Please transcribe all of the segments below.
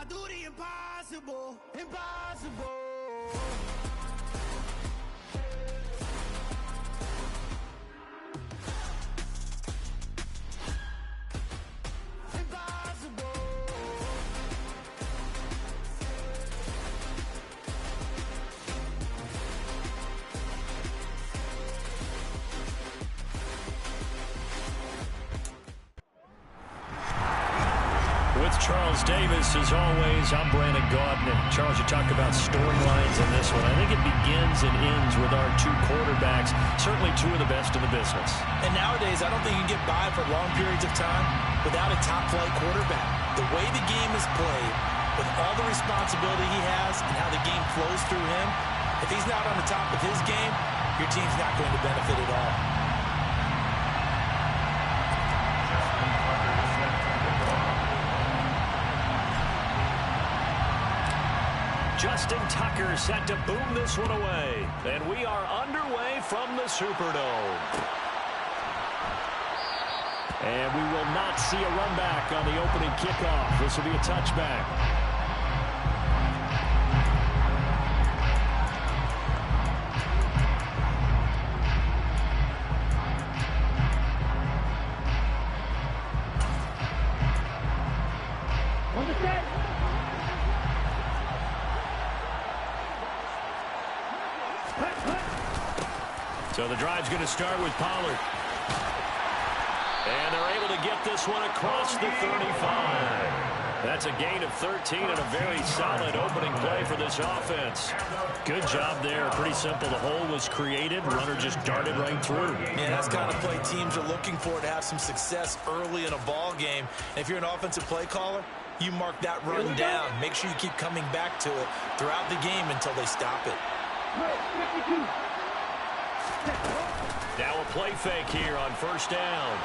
do the impossible, impossible. With Charles Davis, as always, I'm Brandon Gaudin. And Charles, you talk about storylines in this one. I think it begins and ends with our two quarterbacks, certainly two of the best in the business. And nowadays, I don't think you can get by for long periods of time without a top-flight quarterback. The way the game is played, with all the responsibility he has and how the game flows through him, if he's not on the top of his game, your team's not going to benefit at all. Justin Tucker set to boom this one away. And we are underway from the Superdome. And we will not see a run back on the opening kickoff. This will be a touchback. So the drive's going to start with Pollard. And they're able to get this one across the 35. That's a gain of 13 and a very solid opening play for this offense. Good job there. Pretty simple. The hole was created. Runner just darted right through. Yeah, that's the kind of play teams are looking for to have some success early in a ball game. And if you're an offensive play caller, you mark that run down. Make sure you keep coming back to it throughout the game until they stop it. Now a play fake here on first down.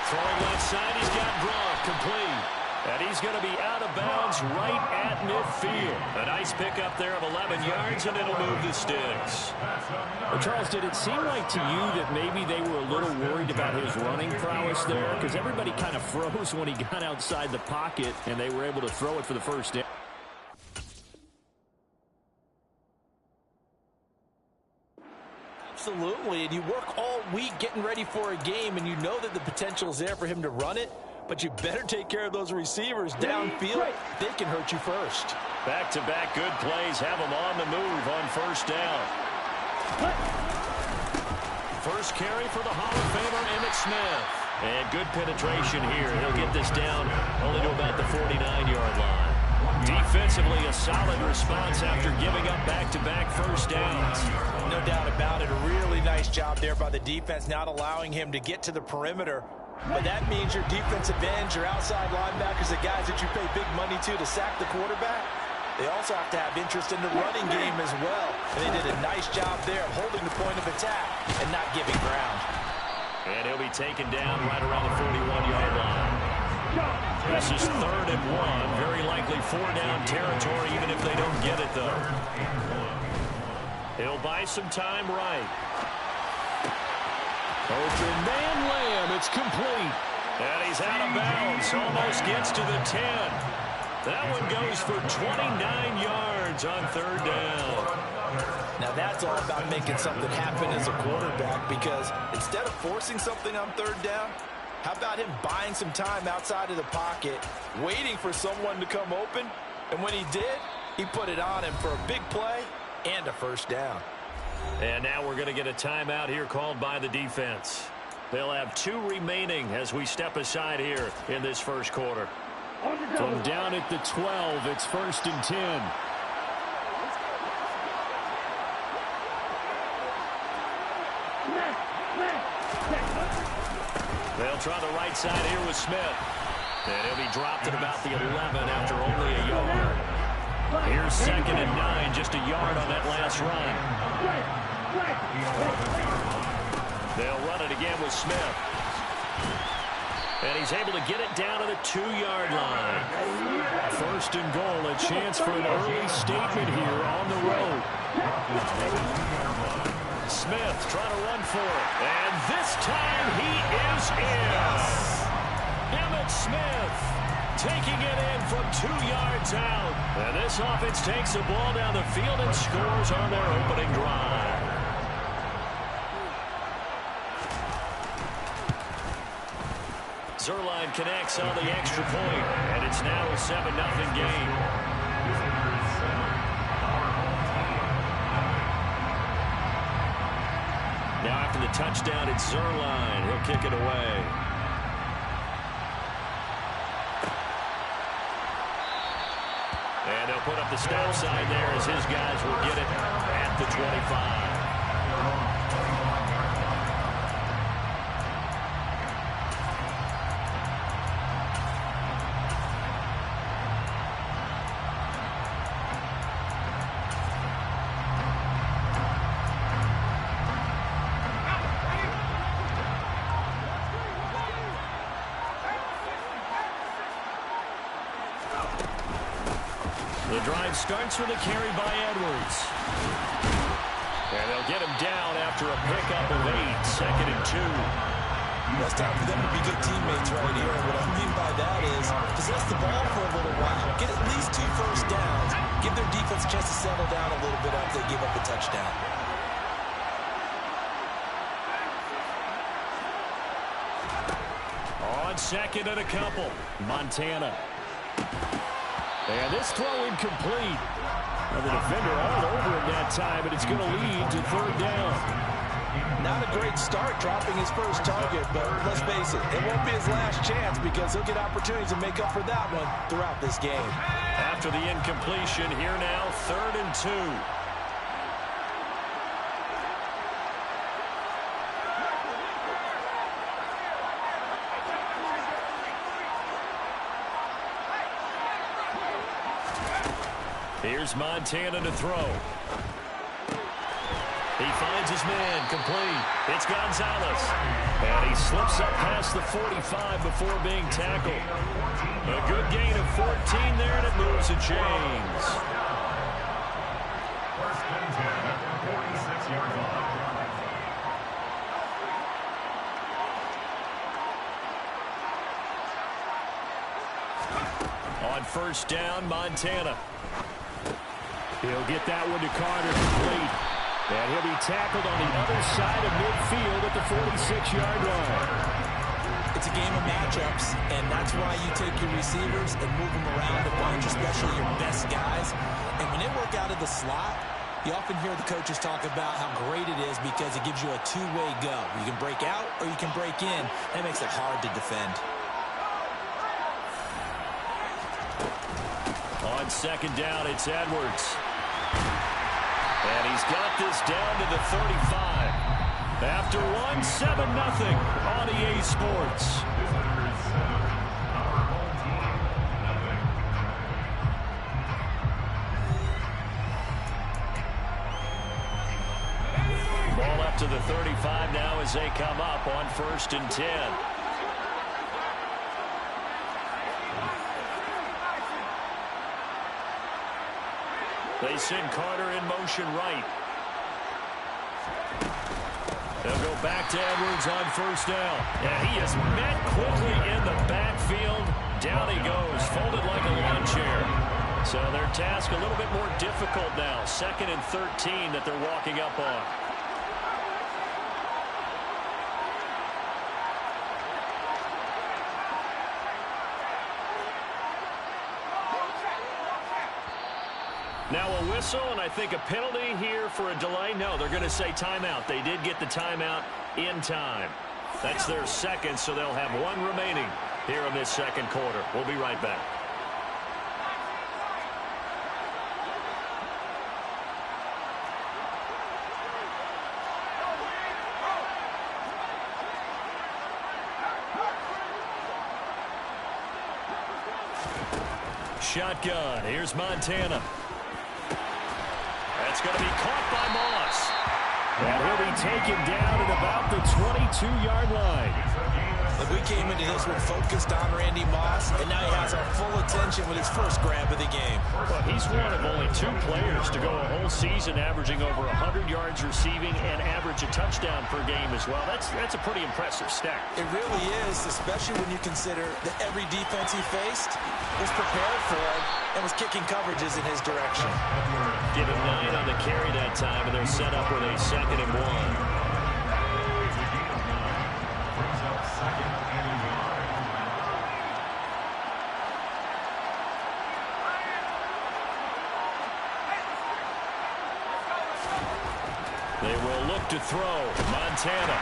Throwing left side, he's got Gronk complete. And he's going to be out of bounds right at midfield. A nice pickup there of 11 yards, and it'll move the sticks. Well, Charles, did it seem like to you that maybe they were a little worried about his running prowess there? Because everybody kind of froze when he got outside the pocket, and they were able to throw it for the first down. Absolutely, and you work all week getting ready for a game, and you know that the potential is there for him to run it, but you better take care of those receivers downfield. They can hurt you first. Back-to-back good plays have him on the move on first down. First carry for the Hall of Famer, Emmitt Smith. And good penetration here. He'll get this down only to about the 49-yard line. Defensively, a solid response after giving up back-to-back first downs. No doubt about it. A really nice job there by the defense, not allowing him to get to the perimeter. But that means your defensive ends, your outside linebackers, the guys that you pay big money to sack the quarterback, they also have to have interest in the running game as well. And they did a nice job there of holding the point of attack and not giving ground. And he'll be taken down right around the 41-yard line. This is 3rd and 1. Very likely 4-down territory, even if they don't get it, though. He'll buy some time right. Open man Lamb. It's complete. And he's out of bounds. Almost gets to the 10. That one goes for 29 yards on 3rd down. Now that's all about making something happen as a quarterback, because instead of forcing something on 3rd down, how about him buying some time outside of the pocket, waiting for someone to come open, and when he did, he put it on him for a big play and a first down. And now we're going to get a timeout here called by the defense. They'll have 2 remaining as we step aside here in this first quarter. From down at the 12, it's 1st and 10. They'll try the right side here with Smith. And he'll be dropped at about the 11 after only a yard. Here's 2nd and 9, just a yard on that last run. They'll run it again with Smith. And he's able to get it down to the 2-yard line. 1st and goal, a chance for an early statement here on the road. Smith trying to run for it. And this time he is in. Emmitt Smith taking it in from 2 yards out. And this offense takes the ball down the field and scores on their opening drive. Zerline connects on the extra point, and it's now a 7-0 game. Now after the touchdown, it's Zerline. He'll kick it away. And they'll put up the stop sign there as his guys will get it at the 25. The drive starts with a carry by Edwards. And they'll get him down after a pickup of 8, 2nd and 2. Well, it's time for them to be good teammates right here. And what I mean by that is possess the ball for a little while. Get at least 2 first downs. Give their defense a chance to settle down a little bit after they give up a touchdown. On 2nd and a couple, Montana. And this throw incomplete. And the defender all over him that time, and it's going to lead to 3rd down. Not a great start dropping his first target, but let's face it, it won't be his last chance because he'll get opportunities to make up for that one throughout this game. After the incompletion, here now, 3rd and 2. Here's Montana to throw. He finds his man, complete. It's Gonzalez. And he slips up past the 45 before being tackled. A good gain of 14 there, and it moves the chains. On 1st down, Montana. He'll get that one to Carter, complete. And he'll be tackled on the other side of midfield at the 46-yard line. It's a game of matchups, and that's why you take your receivers and move them around a bunch, especially your best guys. And when they work out of the slot, you often hear the coaches talk about how great it is because it gives you a two-way go. You can break out or you can break in. That makes it hard to defend. On 2nd down, it's Edwards. And he's got this down to the 35. After 1, 7-0 on EA Sports. Ball up to the 35 now as they come up on 1st and 10. They send Carter in motion right. They'll go back to Edwards on 1st down. And he is met quickly in the backfield. Down he goes, folded like a lawn chair. So their task a little bit more difficult now. 2nd and 13 that they're walking up on. Now a whistle, and I think a penalty here for a delay. No, they're going to say timeout. They did get the timeout in time. That's their 2nd, so they'll have 1 remaining here in this 2nd quarter. We'll be right back. Shotgun. Here's Montana. That's going to be caught by Moss. And he'll be taken down at about the 22-yard line. Like, we came into this one focused on Randy Moss, and now he has our full attention with his first grab of the game. Well, he's one of only 2 players to go a whole season averaging over 100 yards receiving and average a touchdown per game as well. That's a pretty impressive stat. It really is, especially when you consider that every defense he faced was prepared for him and was kicking coverages in his direction. Give him 9 on the carry that time, and they're set up with a 2nd and 1. They will look to throw. Montana.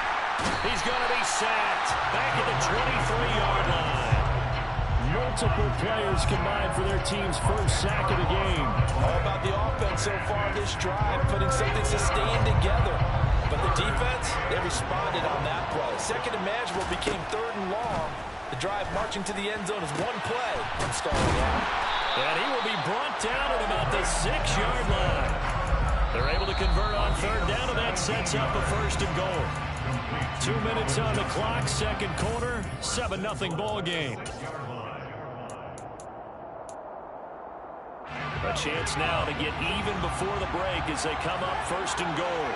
He's going to be sacked. Back at the 23-yard line. Multiple players combined for their team's first sack of the game. All about the offense so far this drive, putting something sustained together. But the defense, they responded on that play. Second and manageable became 3rd and long. The drive marching to the end zone is 1 play from starting out. And he will be brought down at about the 6-yard line. They're able to convert on 3rd down, and that sets up a 1st and goal. 2 minutes on the clock, 2nd quarter, 7-0 ball game. A chance now to get even before the break as they come up 1st and goal.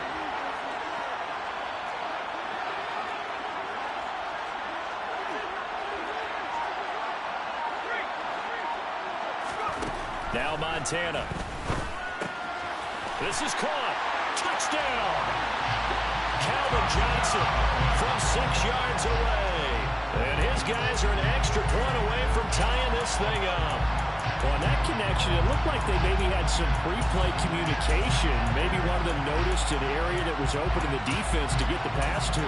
Now Montana. This is caught. Touchdown. Calvin Johnson from 6 yards away. And his guys are an extra point away from tying this thing up. Well, that connection, it looked like they maybe had some pre-play communication. Maybe one of them noticed an area that was open in the defense to get the pass to.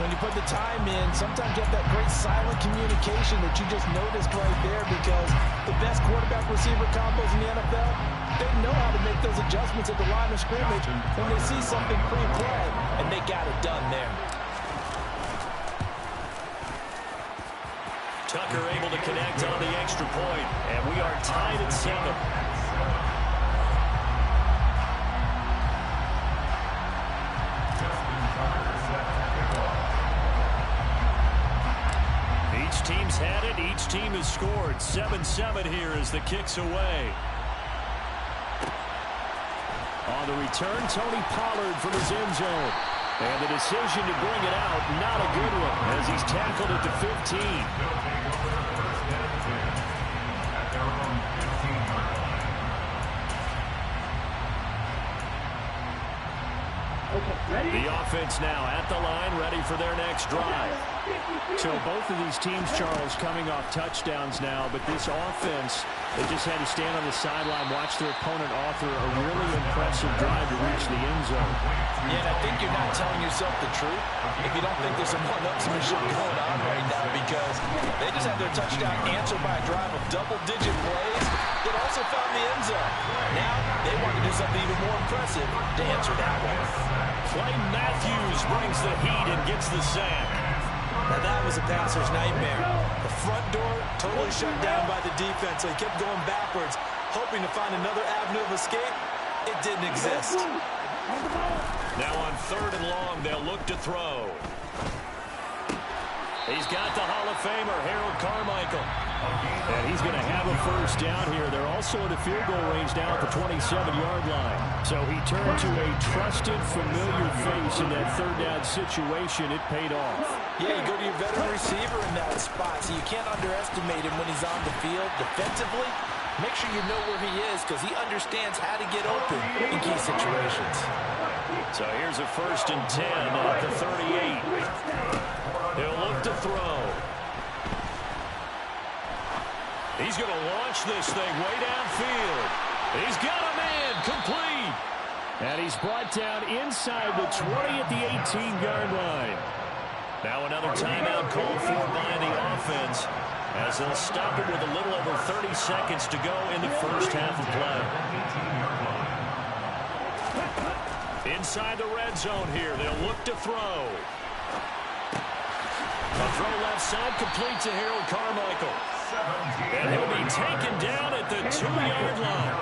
When you put the time in, sometimes you have that great silent communication that you just noticed right there, because the best quarterback-receiver combos in the NFL, they know how to make those adjustments at the line of scrimmage when they see something pre-play, and they got it done there. Tucker able to connect on the extra point, and we are tied at 7. Each team's had it. Each team has scored. 7-7 here as the kick's away. On the return, Tony Pollard from his end zone. And the decision to bring it out, not a good one, as he's tackled at the 15. The offense now at the line, ready for their next drive. So both of these teams, Charles, coming off touchdowns now, but this offense, they just had to stand on the sideline, watch their opponent author a really impressive drive to reach the end zone. Yeah, and I think you're not telling yourself the truth if you don't think there's some one-upsmanship going on right now, because they just had their touchdown answered by a drive of double-digit plays that also found the end zone. Now they want to do something even more impressive to answer that one. Clay Matthews brings the heat and gets the sack. Now that was a passer's nightmare. The front door totally shut down by the defense, so he kept going backwards, hoping to find another avenue of escape. It didn't exist. Now on 3rd and long, they'll look to throw. He's got the Hall of Famer, Harold Carmichael. And he's going to have a 1st down here. They're also at a field goal range now at the 27-yard line. So he turned to a trusted, familiar face in that 3rd down situation. It paid off. Yeah, you go to your veteran receiver in that spot, so you can't underestimate him when he's on the field defensively. Make sure you know where he is, because he understands how to get open in key situations. So here's a 1st and 10 at the 38. He'll look to throw. He's going to launch this thing way downfield. He's got a man complete. And he's brought down inside the 20 at the 18-yard line. Now another timeout called for by the offense, as they'll stop it with a little over 30 seconds to go in the first half of play. Inside the red zone here, they'll look to throw. A throw left side, complete to Harold Carmichael. And he'll be taken down at the 2-yard line.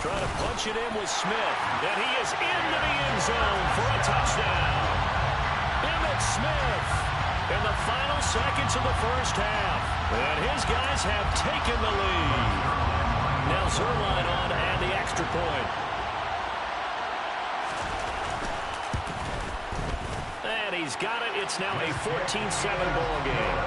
Trying to punch it in with Smith. And he is into the end zone for a touchdown. Emmitt Smith seconds of the first half. And his guys have taken the lead. Now Zerline on and the extra point. And he's got it. It's now a 14-7 ball game.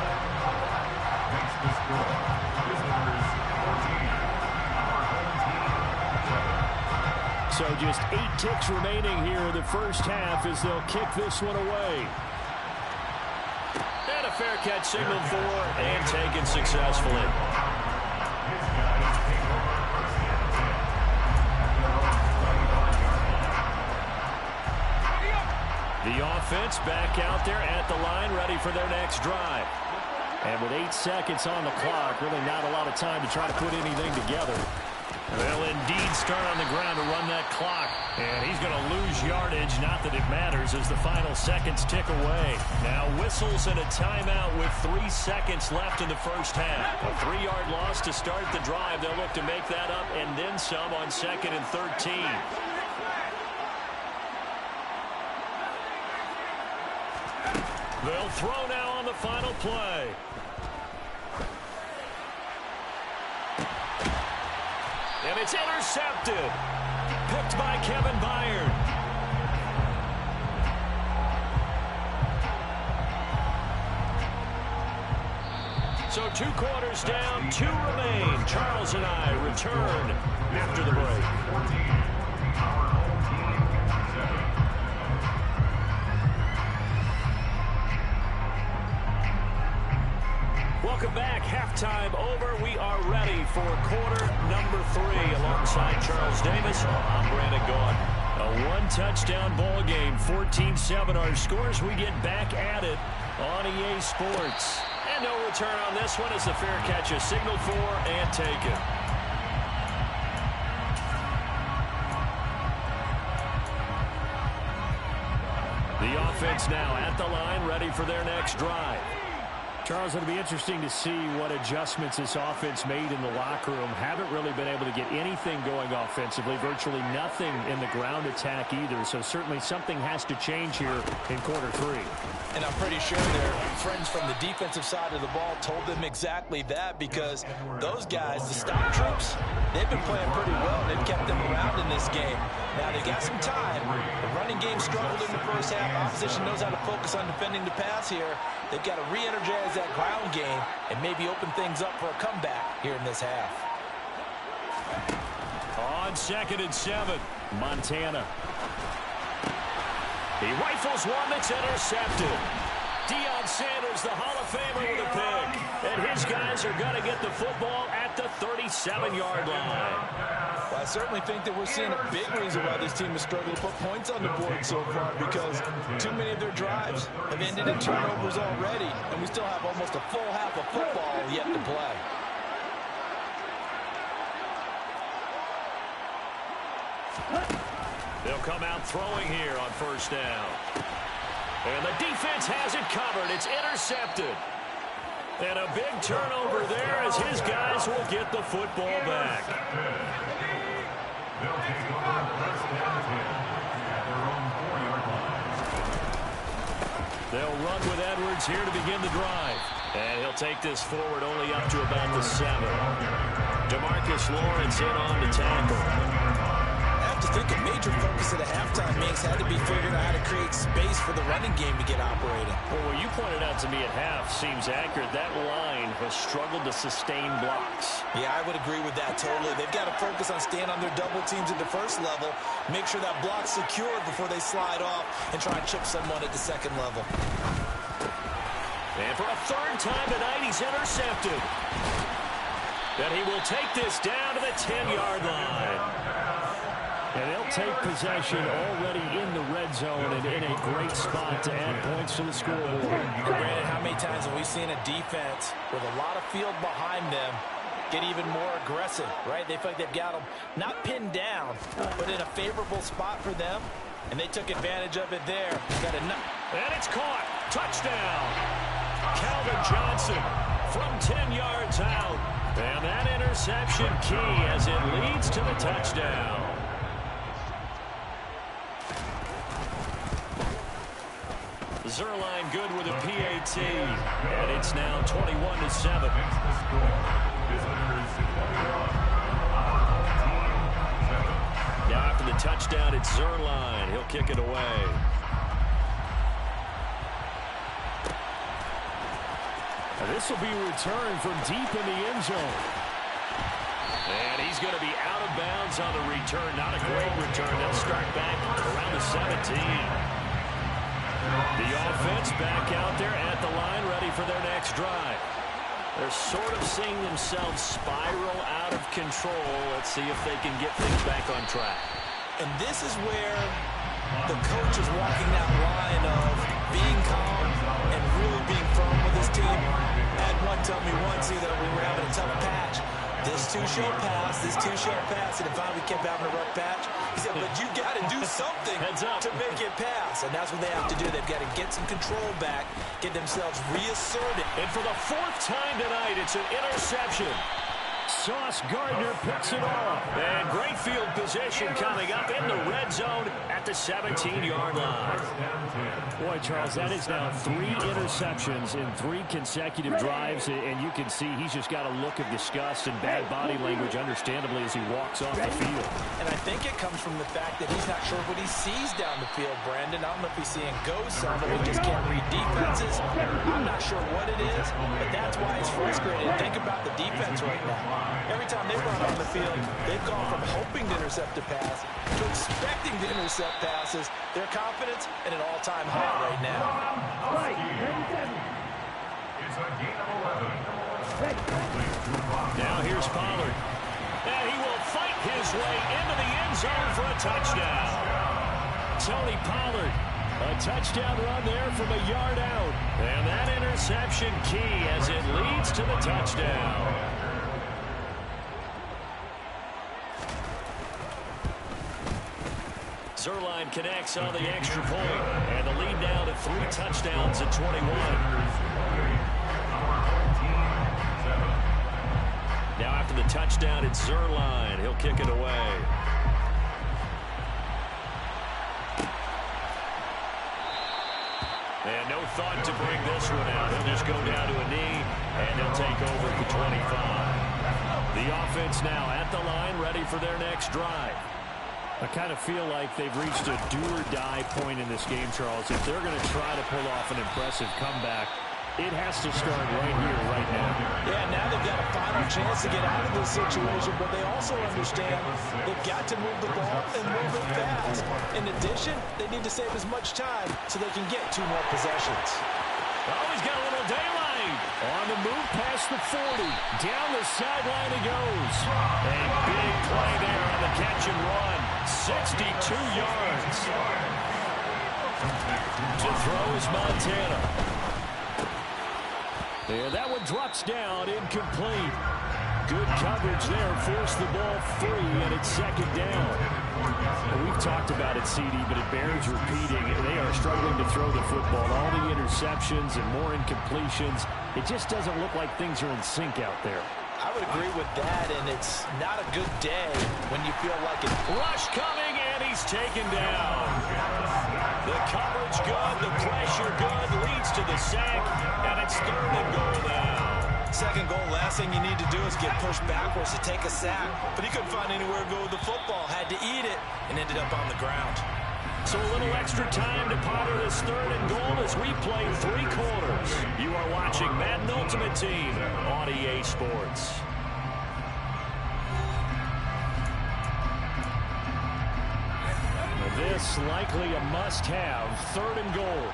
So just 8 ticks remaining here in the first half as they'll kick this one away. And a fair catch signaled for and taken successfully. The offense back out there at the line, ready for their next drive. And with 8 seconds on the clock, really not a lot of time to try to put anything together. They'll indeed start on the ground to run that clock. And he's going to lose yardage. Not that it matters as the final seconds tick away. Now whistles and a timeout with 3 seconds left in the first half. A 3-yard loss to start the drive. They'll look to make that up and then some on 2nd and 13. They'll throw now on the final play. And it's intercepted. Picked by Kevin Byard. So 2 quarters down, 2 remain. Charles and I return after the break. Welcome back. Halftime over. We are ready for quarter number 3 alongside Charles Davis. I'm Brandon Gaughan. A 1-touchdown ball game. 14-7 our scores. We get back at it on EA Sports. And no return on this one as the fair catch is signaled for and taken. The offense now at the line, ready for their next drive. Charles, it'll be interesting to see what adjustments this offense made in the locker room. Haven't really been able to get anything going offensively, virtually nothing in the ground attack either. So certainly something has to change here in quarter 3. And I'm pretty sure their friends from the defensive side of the ball told them exactly that, because those guys, the stop troops, they've been playing pretty well. They've kept them around in this game. Now they got some time. The running game struggled in the first half. Opposition knows how to focus on defending the pass here. They've got to re-energize that ground game and maybe open things up for a comeback here in this half. On 2nd and 7, Montana. He rifles one that's intercepted. Deion Sanders, the Hall of Famer, with a pick. And his guys are going to get the football at the 37-yard line. Well, I certainly think that we're seeing a big reason why this team has struggled to put points on the board so far, because too many of their drives have ended in turnovers already, and we still have almost a full half of football yet to play. They'll come out throwing here on first down. And the defense has it covered. It's intercepted. And a big turnover there as his guys will get the football back. They'll run with Edwards here to begin the drive. And he'll take this forward only up to about the 7. DeMarcus Lawrence in on the tackle. I think a major focus at the halftime means had to be figuring out how to create space for the running game to get operating. Well, what you pointed out to me at half seems accurate. That line has struggled to sustain blocks. Yeah, I would agree with that totally. They've got to focus on staying on their double teams at the first level, make sure that block's secured before they slide off and try and chip someone at the second level. And for a 3rd time tonight, he's intercepted. Then he will take this down to the 10-yard line. And they'll take possession already in the red zone and in a great spot to add points to the scoreboard. Brandon, how many times have we seen a defense with a lot of field behind them get even more aggressive, right? They feel like they've got them not pinned down, but in a favorable spot for them, and they took advantage of it there. And it's caught. Touchdown. Calvin Johnson from 10 yards out. And that interception key as it leads to the touchdown. Zerline good with a PAT, and it's now 21-7. Now after the touchdown, it's Zerline. He'll kick it away. This will be returned from deep in the end zone. And he's going to be out of bounds on the return. Not a great return. They'll start back around the 17. The offense back out there at the line, ready for their next drive. They're sort of seeing themselves spiral out of control. Let's see if they can get things back on track. And this is where the coach is walking that line of being calm and really being firm with his team. I had one tell me once that we were having a tough patch. This two-short pass, and then finally we kept having a rough patch. He said, but you got to do something to make it pass. And that's what they have to do. They've got to get some control back, get themselves reasserted. And for the fourth time tonight, it's an interception. Sauce Gardner picks it off. And great field position coming up in the red zone at the 17-yard line. Boy, Charles, that is now 3 interceptions in 3 consecutive drives, and you can see he's just got a look of disgust and bad body language, understandably, as he walks off the field. And I think it comes from the fact that he's not sure what he sees down the field, Brandon. I don't know if he's seeing ghosts, I don't know if he just can't read defenses. I'm not sure what it is, but that's why he's frustrated. Think about the defense right now. Every time they run on the field, they've gone from hoping to intercept a pass to expecting to intercept passes. Their confidence at an all-time high right now. Now here's Pollard. And he will fight his way into the end zone for a touchdown. Tony Pollard, a touchdown run there from a yard out. And that interception key as it leads to the touchdown. Zerline connects on the extra point, and the lead now to 3 touchdowns at 21. Now after the touchdown, it's Zerline. He'll kick it away. And no thought to bring this one out. He'll just go down to a knee, and he'll take over at the 25. The offense now at the line, ready for their next drive. I kind of feel like they've reached a do-or-die point in this game, Charles. If they're going to try to pull off an impressive comeback, it has to start right here, right now. Yeah, now they've got a final chance to get out of this situation, but they also understand they've got to move the ball and move it fast. In addition, they need to save as much time so they can get 2 more possessions. Oh, he's got a little daylight. On the move past the 40. Down the sideline he goes. A big play there on the catch and run. 62 yards. To throw is Montana. And that one drops down, incomplete. Good coverage there, forced the ball free, and it's 2nd down. And we've talked about it, CD, but it bears repeating. They are struggling to throw the football. All the interceptions and more incompletions. It just doesn't look like things are in sync out there. I would agree with that, and it's not a good day when you feel like it. Rush coming, and he's taken down. The coverage good, the pressure good, leads to the sack, and it's 3rd and goal now. 2nd goal, last thing you need to do is get pushed backwards to take a sack. But he couldn't find anywhere to go with the football, had to eat it, and ended up on the ground. So a little extra time to ponder this 3rd and goal as we play 3 quarters. You are watching Madden Ultimate Team on EA Sports. This likely a must-have, 3rd and goal.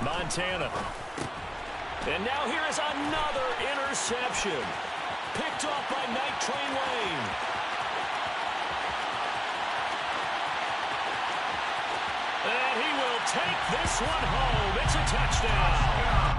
Montana. And now here is another interception. Picked off by Night Train Lane. And he will take this one home. It's a touchdown.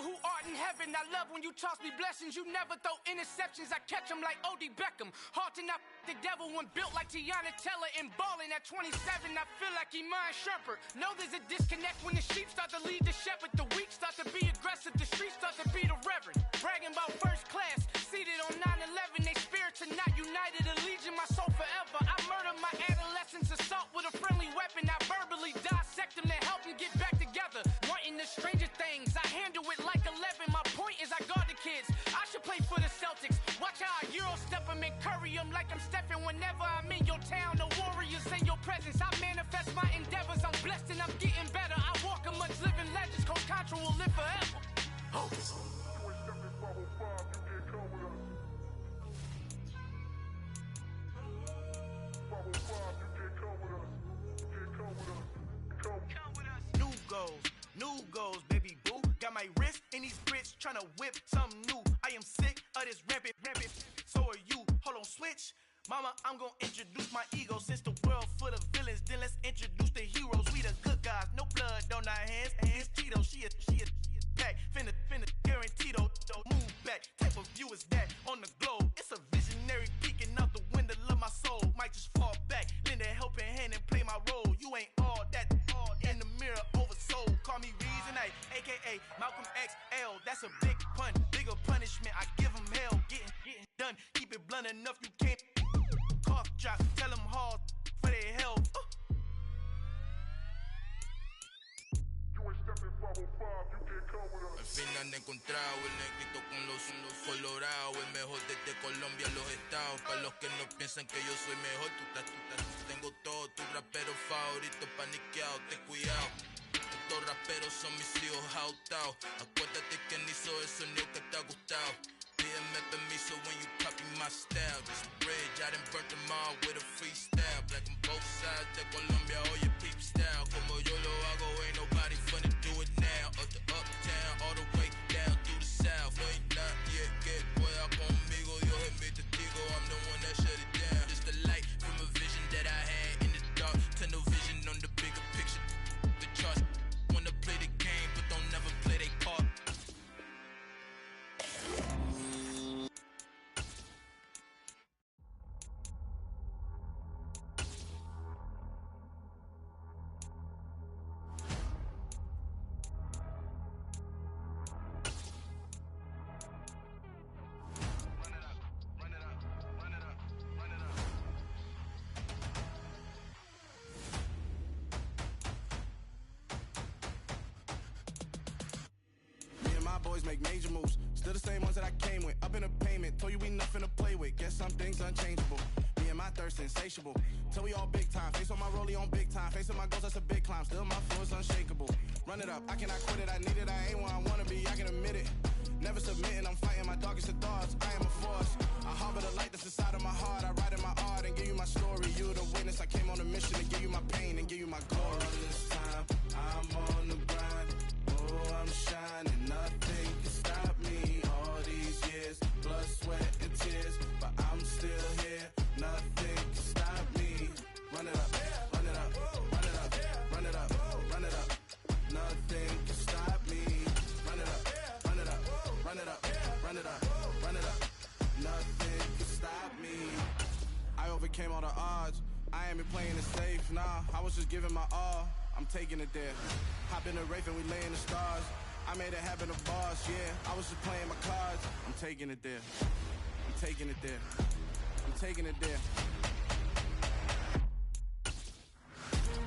who art in heaven. I love when you toss me blessings. You never throw interceptions. I catch them like O.D. Beckham. Hard to not the devil when built like Tiana Teller and balling at 27. I feel like Iman Shumpert. Know there's a disconnect when the sheep start to lead the shepherd. The weak start to be aggressive. The streets start to be the reverend. Bragging about first class. Seated on 9/11. They spirits are not united. A legion, my soul forever. I murder my adolescence. Assault with a friendly weapon. I verbally dissect them to help them get back together. Wanting the stranger things. I handle it like 11. My point is I guard the kids. I should play for the Celtics. Watch how I Euro step them and curry them like I'm stepping. Whenever I'm in your town, the warriors in your presence. I manifest my endeavors. I'm blessed and I'm getting better. I walk amongst living legends. Coach Contra will live forever. Oh. New goals, baby boo. Got my wrist in these grits, tryna whip something new. I am sick of this rampant. So are you. Hold on, switch. Mama, I'm gonna introduce my ego. Since the world full of villains, then let's introduce the heroes. We the good guys, no blood on our hands. Hands Tito, she is back. Finna, guaranteed don't move back. Type of view is that on the globe. It's a visionary peeking out the window of my soul. Might just fall back, lend a helping hand and play my role. You ain't all that in the mirror oversold. Call me Reason, aka Malcolm XL. That's a big pun, bigger punishment. I give him hell, getting done. Keep it blunt enough, you can't cough drop. Tell them hard for their health. Al fin han encontrado el negrito con los colorados, el mejor desde Colombia, los estados. Para los que no piensan que yo soy mejor, tengo todo, tu rapero favorito paniqueado, ten cuidado. Estos raperos son mis hijos jautados. Acuérdate que ni hizo el sonido que te ha gustado. Pídeme permiso when you copy my style. This bridge, I done burnt them all with a freestyle. Black on both sides de Colombia, oye peep style. Como yo lo hago, ain't nobody finna do it now. Up to uptown, all the way down through the south. No hay nadie que pueda conmigo, Dios es mi testigo. I'm the one that shut it down. Just the light from a vision that I had in the dark. Tunnel vision on the bigger picture. The charts wanna play the game, but don't never play their part. Boys make major moves, still the same ones that I came with. Up in a payment, told you we nothing to play with. Guess some things unchangeable. Me and my thirst insatiable. Till we all big time. Face on my rollie on big time. Facing my goals, that's a big climb. Still my flow is unshakable. Run it up, I cannot quit it. I need it, I ain't where I wanna be. I can admit it. Never submitting, I'm fighting my darkest of thoughts. I am a force. I harbor the light that's inside of my heart. I write in my art and give you my story. You the witness. I came on a mission to give you my pain and give you my glory. All this time, I'm on the grind. Oh, I'm shining, nothing can stop me. All these years, blood, sweat, and tears, but I'm still here. Nothing can stop me. Run it up, run it up, run it up, run it up, run it up. Nothing can stop me. Run it up, run it up, run it up, run it up, run it up. Nothing can stop me. I overcame all the odds. I ain't been playing it safe, nah. I was just giving my all. I'm taking it there. Hop in the Wraith and we lay in the stars. I made it happen to boss, yeah. I was just playing my cards. I'm taking it there. I'm taking it there. I'm taking it there.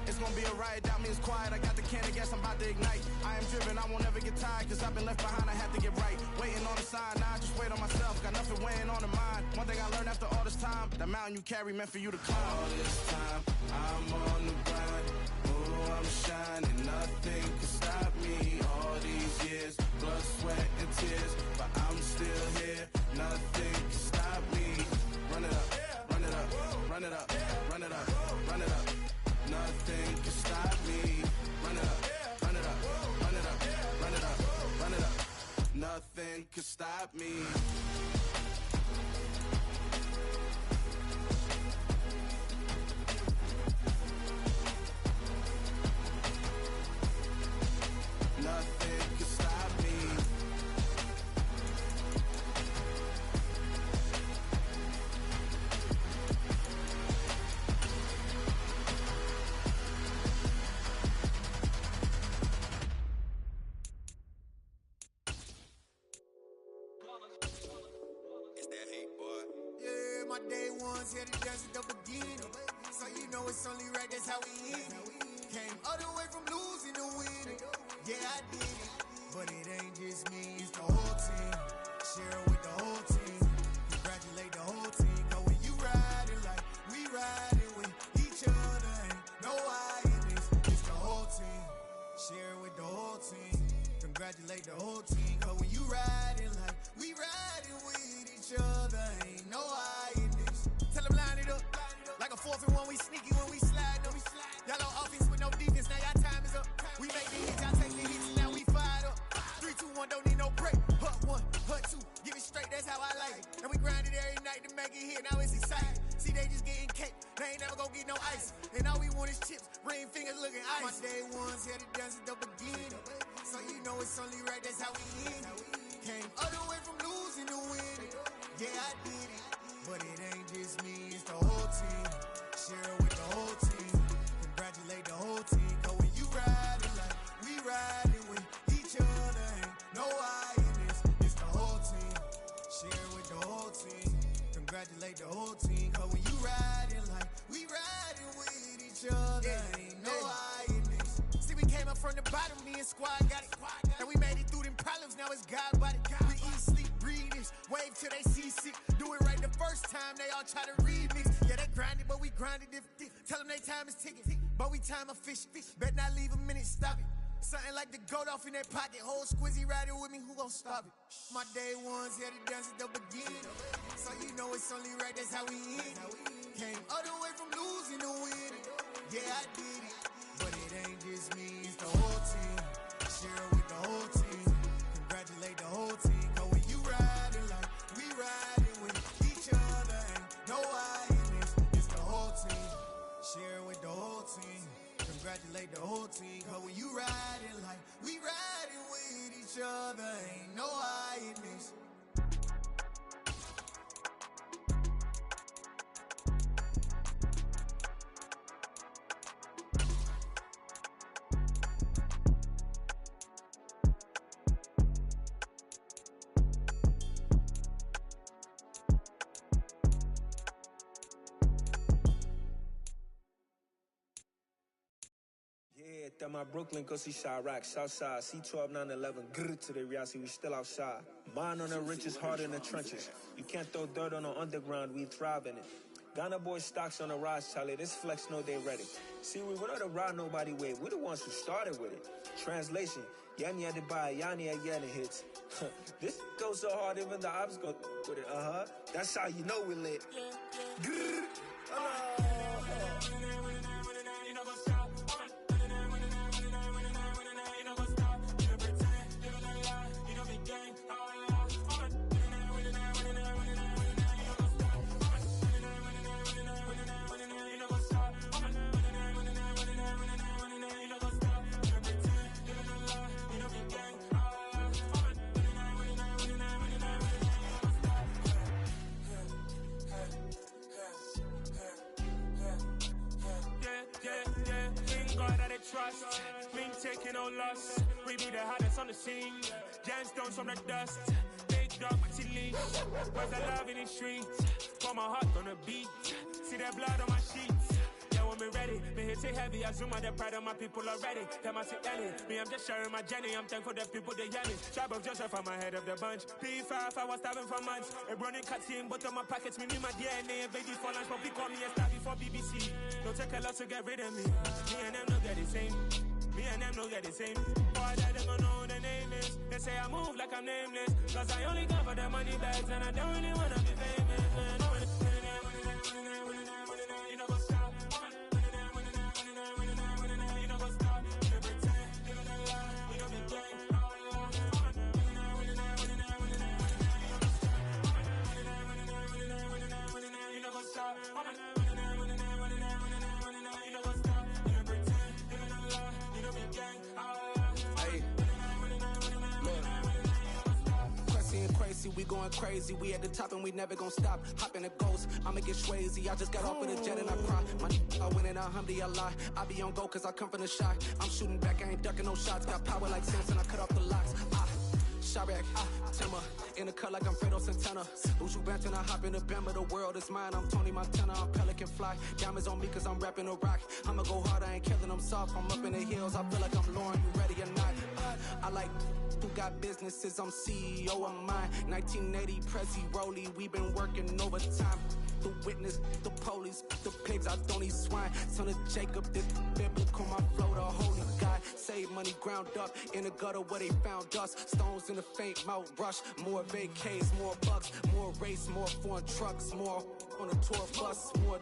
It's gonna be a riot, doubt me it's quiet. I got the can of gas, I'm about to ignite. I am driven, I won't ever get tired. Cause I've been left behind, I have to get right. Waiting on the sign, now I just wait on myself. Got nothing weighing on the mind. One thing I learned after all this time, that mountain you carry meant for you to climb. All this time, I'm on the grind. Oh, I'm shining, nothing can stop me. All these years, blood, sweat, and tears, but I'm still here. Nothing can stop me. Run it up, run it up, run it up, run it up, run it up. Nothing can stop me. Run it up, run it up, run it up, run it up, run it up. Nothing can stop me. Nothing can stop me. day ones here to dance at the beginning. So you know it's only right, that's how we end it. Came all the way from losing to winning. Yeah, I did it. But it ain't just me, it's the whole team. Share it with the whole team. Congratulate the whole team. Cause when you riding like we riding with each other, ain't no I in this. It's the whole team. Share it with the whole team. Congratulate the whole team. Cause when you riding like we riding with each other, ain't no I in this. Tell them line it up. Like a 4th and 1, we sneaky when we slide them. Y'all on offense with no defense, now y'all time is up. We make the hits, y'all take the hits, now we fired up. 3, 2, 1, don't need no break. Hut 1, hut 2, give it straight, that's how I like it. And we grind it every night to make it hit, now it's exciting. See, they just getting cake, they ain't never gonna get no ice. And all we want is chips, ring fingers looking ice. My day ones here to dance at the beginning. So you know it's only right, that's how we end it. Came all the way from losing to winning. Yeah, I did it. But it ain't just me, it's the whole team. Share it with the whole team. Congratulate the whole team. Cause when you riding like we riding with each other, ain't no I in this. It's the whole team. Share it with the whole team. Congratulate the whole team. Cause when you riding like we riding with each other, ain't no I in this. See, we came up from the bottom, me and squad got it. And we made it through them problems, now it's God body. We eat, sleep, breathe this. Wave till they see sick. Do it right the first time, they all try to remix. Yeah, they grinded, but we grinded different. Tell them they time is ticking, but we time a fish. Bet not leave a minute, stop it. Something like the goat off in their pocket. Whole squizzy riding with me, who gon' stop it? My day ones here to dance at the beginning. So you know it's only right, that's how we end it. Came all the way from losing to winning. Yeah, I did it. But it ain't just me, it's the whole team. Share it with the whole team. Congratulate the whole team. Cause when you riding like we riding with each other, ain't no I in this. It's the whole team. Share it with the whole team. Congratulate the whole team. Cause when you riding like we riding with each other, ain't no I in this. Yeah, my Brooklyn, go see Chirac, Southside, C12, 911, grrr to the reality, we still outside. Mine on the riches, hard in the trenches. You can't throw dirt on the underground, we thrive in it. Ghana boys stocks on the rise, Charlie, this flex know they ready. See, we don't ride nobody with, we the ones who started with it. Translation, Yanni had to buy, Yanni had Yanni hits. This goes so hard, even the ops go with it, That's how you know we lit. Grrr, trust, been taking no loss. We be the hardest on the scene. Gemstones from the dust. Big dog, pretty leash. Where's the love in the streets? Pour my heart on the beat. See that blood on my sheets. Yeah, when me ready, me hit it heavy. I zoom out the pride of my people already. Them I see Ellie. Me, I'm just sharing my journey. I'm thankful that people they hear me. Tribe of Joseph, I'm ahead of the bunch. P5, I was starving for months. A running cut team, but on my pockets, me my DNA. And baby for lunch, but call me a star before BBC. Don't take a lot to get rid of me. Me and them don't get the same. Me and them don't get the same. Boy, that them don't know who the name is. They say I move like I'm nameless. Cause I only cover the money bags and I don't really wanna be famous. You know what's up? You know what's up? You pretend, you know the lie, you know the game. You know what's up? We going crazy, we at the top and we never gonna stop. Hop in a ghost, I'ma get swayzy. I just got off with a jet and I cry. My I win and alhamdulillah. I be on go cause I come from the shot. I'm shooting back, I ain't ducking no shots. Got power like Samson, I cut off the locks. Chirac, Timber, in the cut like I'm Fredo Santana. Who's you bent and I hop in the Bama, the world is mine. I'm Tony Montana, I'm Pelican Fly. Diamonds on me cause I'm rapping a rock. I'ma go hard, I ain't killing them soft. I'm up in the hills, I feel like I'm Lauren, you ready or not? I like who got businesses, I'm CEO of mine. 1980 Prezi Rolly, we been working overtime. The witness, the police, the pigs, I don't eat swine. Son of Jacob, this biblical, my flow, the holy God. Save money ground up in the gutter where they found us. Stones in the faint mouth rush. More vacays, more bucks, more race, more foreign trucks, more on a tour bus, more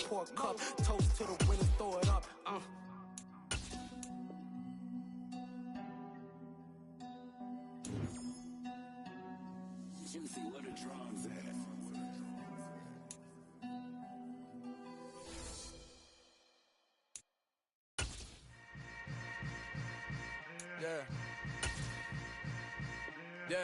pour cup. Toast to the winners, throw it up. Juicy, where the drums at? Yeah. Yeah.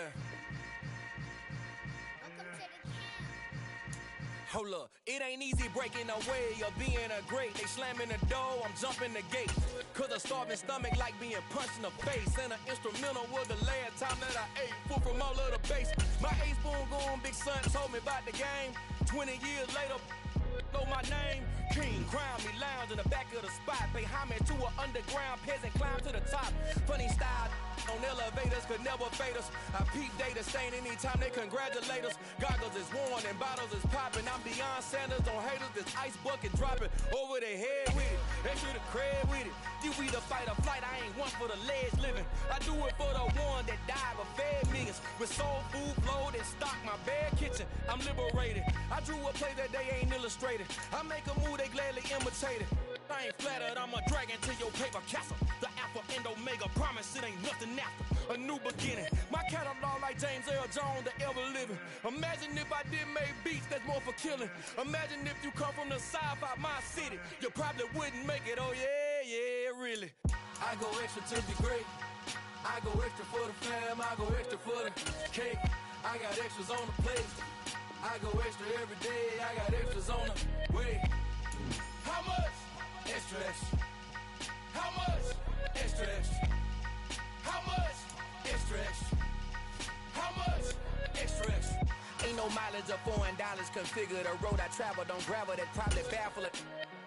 Hold up, it ain't easy breaking away or being a great. They slamming the door, I'm jumping the gate. Cause a starving stomach like being punched in the face. And an instrumental was the last time that I ate. Food from all of the bass. My ace spoon going, big son told me about the game. 20 years later, know my name. King, crown me, lounge in the back of the spot. Pay homage to an underground peasant, climb to the top. Funny style on elevators could never fade us. I peep data stain anytime they congratulate us. Goggles is worn and bottles is popping. I'm Deion Sanders on haters, this ice bucket dropping over their head with it. They should have cred with it. You either fight or flight, I ain't one for the ledge living. I do it for the one that died but fed millions. With soul food flowed and stocked my bare kitchen. I'm liberated. I drew a play that they ain't illustrated. I make a move, they gladly imitate it. I ain't flattered, I'm a dragon to your paper castle. The Alpha and Omega, promise it ain't nothing after. A new beginning. My catalog like James Earl Jones, the ever living. Imagine if I did make beats, that's more for killing. Imagine if you come from the south out my city. You probably wouldn't make it, oh yeah, really. I go extra to be great. I go extra for the fam, I go extra for the cake. I got extras on the plate. I go extra every day, I got extras on the way. How much? Extra, extra. How much? Extra, extra. How much? Extra, extra. How much? Extra, extra. Ain't no mileage of $4 configure the road I travel. Don't gravel, that probably baffle it.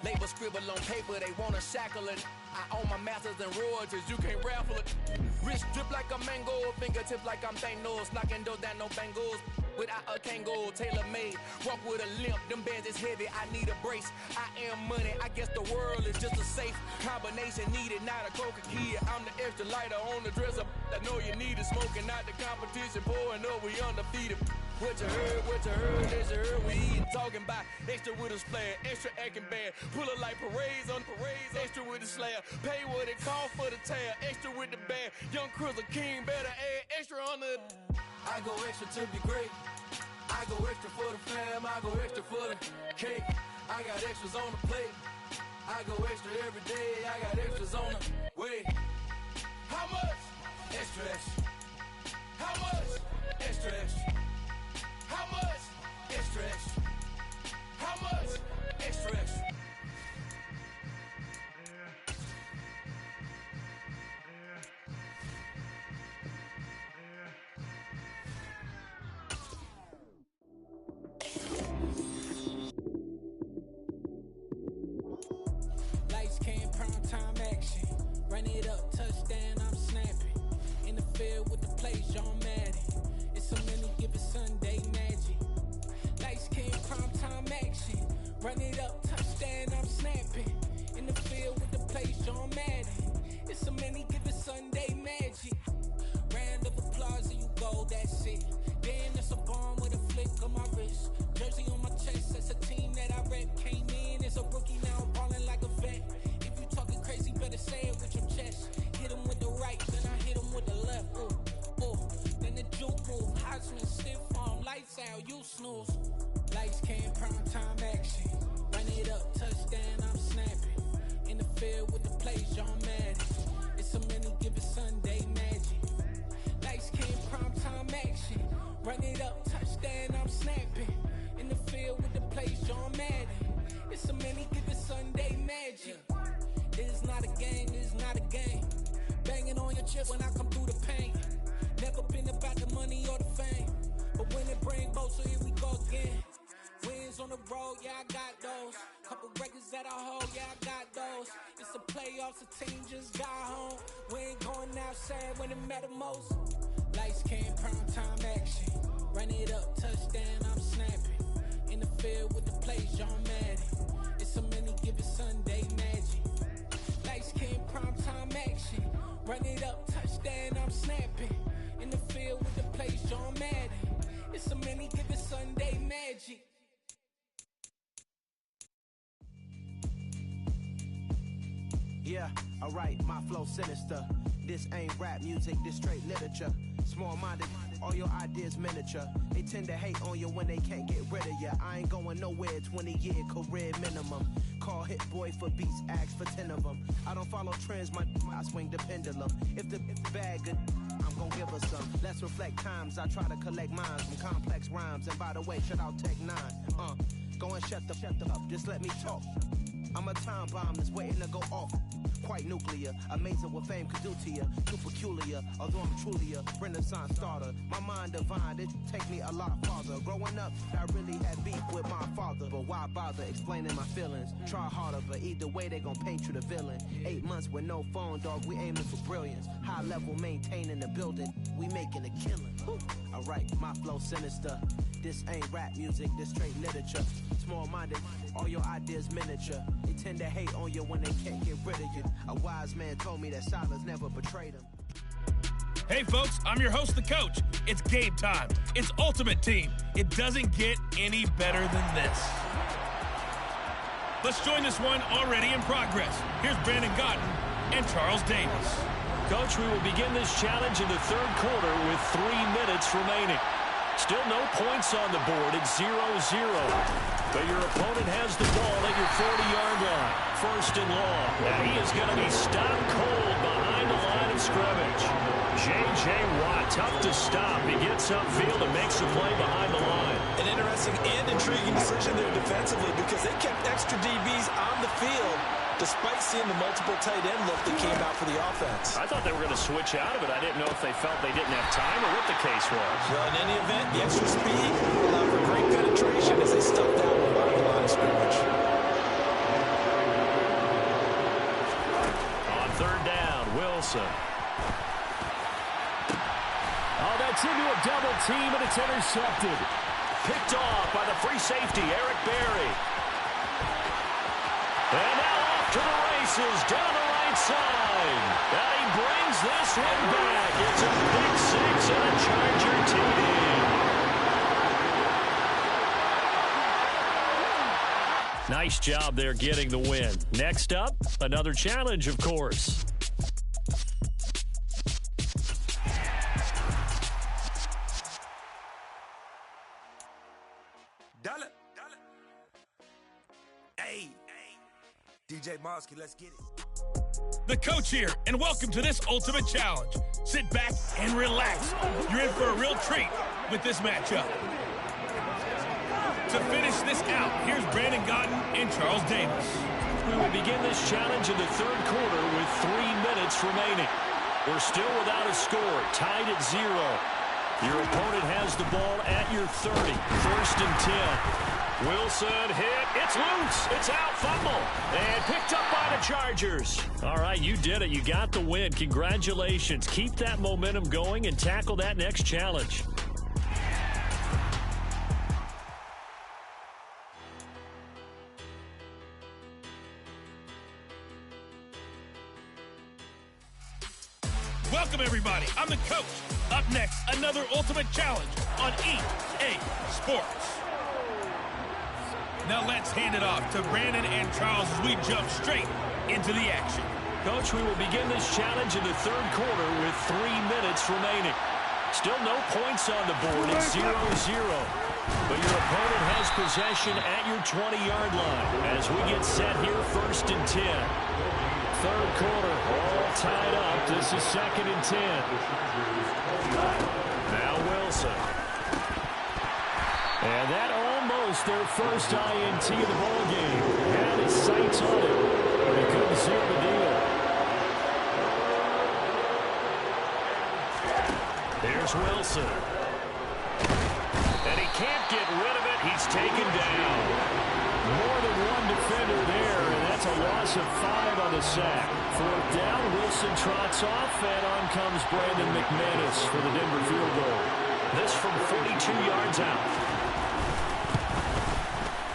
Label scribble on paper, they wanna shackle it. I own my masters and royalties, you can't raffle it. Wrist drip like a mango, fingertips like I'm Thanos. Knocking doors down, no bangles. Without a Kango, tailor-made. Walk with a limp, them bands is heavy, I need a brace. I am money, I guess the world is just a safe combination needed, not a coca kid. I'm the extra lighter on the dresser. I know you need it, smoking out the competition, pouring up, we undefeated. What you heard, that you heard, we eatin', talking about extra with a splash, extra acting bad, pull it like parades on parades, extra with the slab, pay what it cost for the tab, extra with the bag, young Crizzle King, better add extra on the. I go extra to be great, I go extra for the fam, I go extra for the cake, I got extras on the plate, I go extra every day, I got extras on the way. How much? Extra, extra. How much? Extra, extra. How much? Extra, extra. How much? Extra, extra. Lights came, prime time action. Run it up, touchdown, I'm snapping. In the field with the plays, John Madden. It's a many given Sunday magic. Lights came, prime time action. Run it up, touchdown, I'm snapping. In the field with the plays, John Madden. It's a many given Sunday magic. Round of applause and you go, that's it. Then it's a bomb with a flick on my wrist. Jersey on my chest, that's a team that I rep. Came in as a rookie, now I'm ballin' like a vet. If you talking crazy, better say it with your chest. Hit him with the right, then I hit him with the left. Then the juke move, Heisman stiff arm, lights out, you snooze. Lights came, prime time action. Run it up, touchdown, I'm snapping. In the field with the plays, John Madden. It's a many given Sunday magic. Lights came, prime time action. Run it up, touchdown, I'm snapping. In the field with the plays, John Madden. It's a many given Sunday magic. This is not a game, this is not a game. Banging on your chip when I come through the paint. Never been about the money or the fame, but when it bring both, so here we go again. Wins on the road, yeah, I got those. Couple records that I hold, yeah, I got those. It's the playoffs, the team just got home. We ain't going outside when it matter most. Lights came, prime time action. Run it up, touchdown, I'm snapping. In the field with the plays, John Madden. It's a many given Sunday magic. Lights came, prime time action. Run it up, touchdown, I'm snapping. In the field with the plays, John Madden. It's a many given Sunday magic. Yeah, alright, my flow sinister. This ain't rap music, this straight literature. Small-minded, all your ideas miniature. They tend to hate on you when they can't get rid of you. I ain't going nowhere, 20-year career minimum. Call Hit Boy for beats, ask for 10 of them. I don't follow trends, I swing the pendulum. If the bag good, I'm gon' give her some. Let's reflect times, I try to collect minds from complex rhymes. And by the way, shut out Tech 9. Go and shut the up, just let me talk. I'm a time bomb that's waiting to go off. Quite nuclear, amazing what fame could do to you. Too peculiar, although I'm truly a renaissance starter. My mind divine, it take me a lot farther. Growing up, I really had beef with my father. But why bother explaining my feelings? Try harder, but either way they gon' paint you the villain. 8 months with no phone, dog, we aiming for brilliance. High level maintaining the building, we making a killing. Alright, my flow sinister. This ain't rap music, this straight literature. Small-minded, all your ideas miniature. They tend to hate on you when they can't get rid of you. A wise man told me that silence never betrayed him. Hey folks, I'm your host, The Coach. It's game time. It's Ultimate Team. It doesn't get any better than this. Let's join this one already in progress. Here's Brandon Gotten and Charles Davis. Coach, we will begin this challenge in the third quarter with 3 minutes remaining. Still no points on the board. It's 0-0. But your opponent has the ball at your 40-yard line. First and long. Now he is going to be stopped cold behind the line of scrimmage. J.J. Watt, tough to stop. He gets upfield and makes the play behind the line. An interesting and intriguing decision there defensively because they kept extra DBs on the field despite seeing the multiple tight end look that came out for the offense. I thought they were going to switch out of it. I didn't know if they felt they didn't have time or what the case was. Well, in any event, the extra speed allowed for great penetration as they stuffed that one behind the line of scrimmage. On third down, Wilson. Oh, that's into a double team, and it's intercepted. Picked off by the free safety, Eric Berry. And now off to the races, down the right side. And he brings this one back. It's a big 6 and a Charger TD. Nice job there getting the win. Next up, another challenge, of course. DJ Mosky, let's get it. The Coach here, and welcome to this Ultimate Challenge. Sit back and relax. You're in for a real treat with this matchup. To finish this out, here's Brandon Gotten and Charles Davis. We will begin this challenge in the third quarter with 3 minutes remaining. We're still without a score, tied at 0. Your opponent has the ball at your 30, first and 10. Wilson hit. It's loose. It's out. Fumble. And picked up by the Chargers. All right, you did it. You got the win. Congratulations. Keep that momentum going and tackle that next challenge. Welcome, everybody. I'm the Coach. Up next, another Ultimate Challenge on EA Sports. Now let's hand it off to Brandon and Charles as we jump straight into the action. Coach, we will begin this challenge in the third quarter with 3 minutes remaining. Still no points on the board. It's 0-0. But your opponent has possession at your 20-yard line as we get set here first and 10. Third quarter, all tied up. This is second and 10. Now Wilson. And that almost their first INT of the ballgame. Had his sights on it, but he couldn't seal the deal. Here's Wilson. And he can't get rid of it. He's taken down. More than one defender there, and that's a loss of 5 on the sack. 4th down, Wilson trots off, and on comes Brandon McManus for the Denver field goal. This from 42 yards out.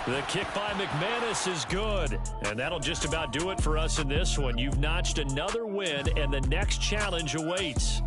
The kick by McManus is good. And that'll just about do it for us in this one. You've notched another win, and the next challenge awaits.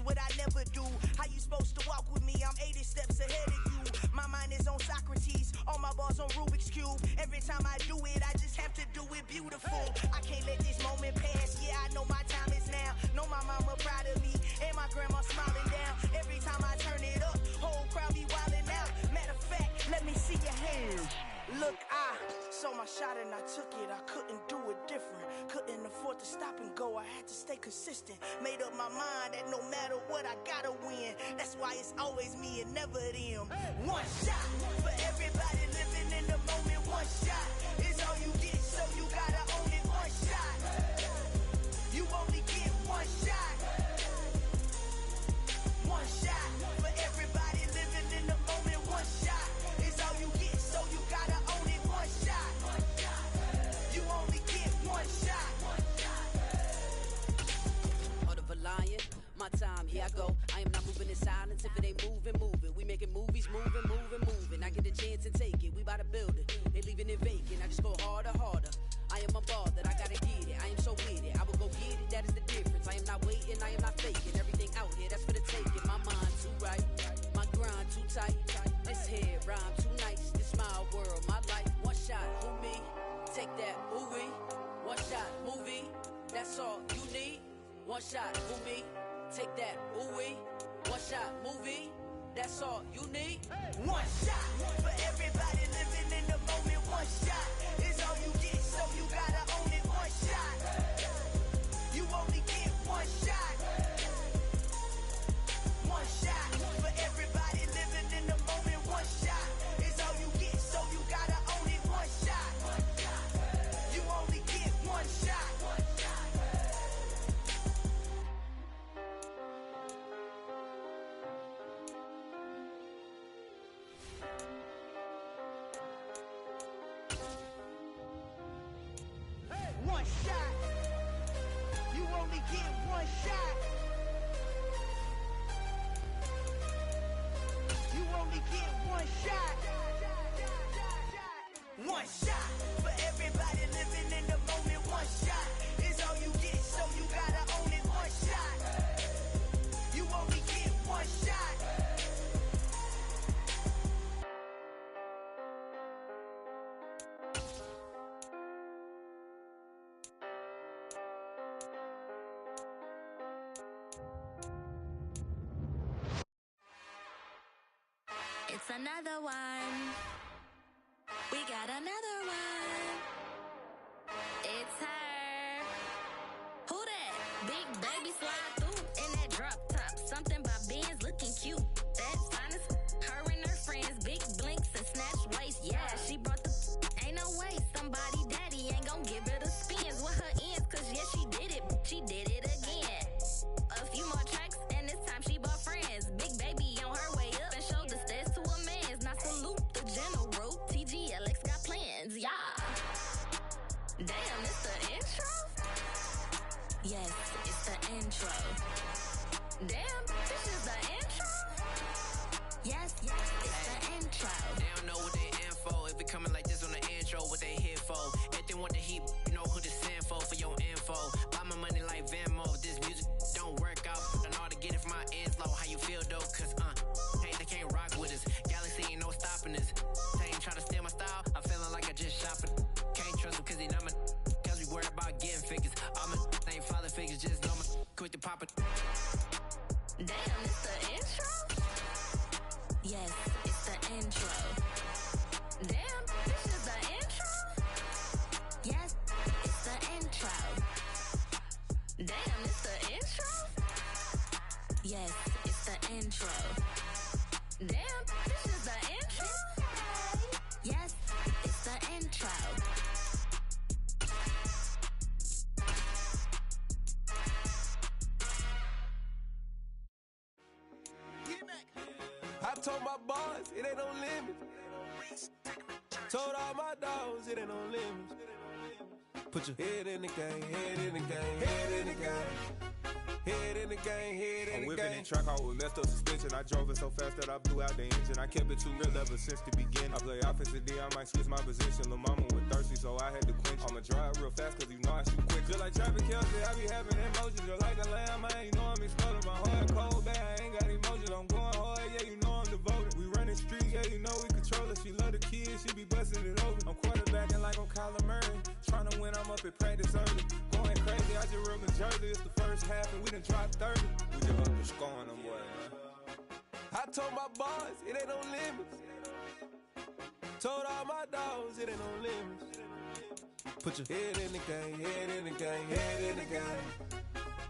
What I never do. How you supposed to walk with me? I'm 80 steps ahead of you. My mind is on Socrates, all my bars on Rubik's Cube. Every time I do it, I just have to do it beautiful. I can't let this moment pass. Yeah, I know my time is now. Know my mama proud of me, and my grandma smiling down. Every time I turn it up, whole crowd be wilding out. Matter of fact, let me see your hands. Look, I saw my shot and I took it. I couldn't do it different. Couldn't afford to stop and go. I had to stay consistent. Made up my mind that no matter what, I gotta win. That's why it's always me and never them. One shot for everybody living in the moment. One shot is all you get, so you gotta own it. One shot. You only my time, here I go. I am not moving in silence. If it ain't moving, move it. We making movies, moving. I get a chance and take it. We bout to build it. They leaving it vacant. I just go harder. I am a ball that I gotta get it. I am so with it. I will go get it. That is the difference. I am not waiting. I am not faking. Everything out here, that's for the taking. My mind too right. My grind too tight. This head rhyme too nice. This my world, my life. One shot, who me? Take that, who we? One shot, movie. That's all you need. One shot, who me? Take that, who we? One shot, movie. That's all you need. One shot for everybody living in the moment. One shot is all you get, so you gotta own it. One shot. You only get one shot. One shot for everybody living in the moment. One shot is all you get, so you gotta own it. One shot. You only get one shot. One shot. You only get one shot. You only get one shot. One shot for everybody living in the moment. One shot is all you get, so you gotta own it. One shot. You only get one shot. It's another one. We got another one. It's her. Who that? Big baby slide through in that drop top. Something about Benz looking cute. That's honest. Her and her friends, big blinks and snatch waist. Yeah, she brought the. Ain't no way somebody daddy ain't gon' give her the spins with her ends. Cause yeah, she did it. She did it again. A few more tracks and this time she bought friends. Big baby on her way up and showed the stairs to a man's. Now salute the general. TGLX got plans, yeah. Damn, it's the intro? Yes, it's the intro. Damn, this is the intro? Yes, it's the intro. They don't know what they in for. If it coming like this on the intro, what they here for? If they want the heat, you know who to send for your info. Buy my money like Venmo. This music don't work out. I know how to get it from my ends low. How you feel though? Cause hey, they can't rock with us. Galaxy ain't no stopping us. They ain't try to steal my style. I'm feeling like I just shopping. Can't trust them cause they know my. Cause we worried about getting figures. All my ain't father figures. Just know my quick to pop it. Damn, it's the intro? Yes, it's the intro. Damn, this is the intro? Yes, it's the intro. Damn, it's the intro? Yes, it's the intro. Damn, this is the intro? Yes, it's the intro. I told my boss, it ain't no limits. Told all my dogs, it ain't no limits. Put your head in the game, head in the game, head in the game. Head in the game, head in the game. I'm whipping in truck, I was messed up suspension. I drove it so fast that I blew out the engine. I kept it too real ever since the beginning. I play offensive D, I might switch my position. Lil' mama was thirsty, so I had to quench. I'ma drive real fast, cause you know I shoot quick. Just like traffic Kelsey, I be having emotions. Just like a lamb, man, you know I'm exploding. My heart cold, bad, I ain't got emotions. I'm going hard, yeah, you know I'm devoted. We running streets, yeah, you know we control it. She love the kids, she be busting it open. I'm quarterbacking like I'm Kyler Murray. Trying to win, I'm up at practice early. Going crazy, I just rode the jersey. It's the first half and we done dropped 30. We just up to scoring them, boy, man. I told my boys, it ain't no limits. Told all my dogs, it ain't no limits. Put your head in the game, head in the game, head in the game.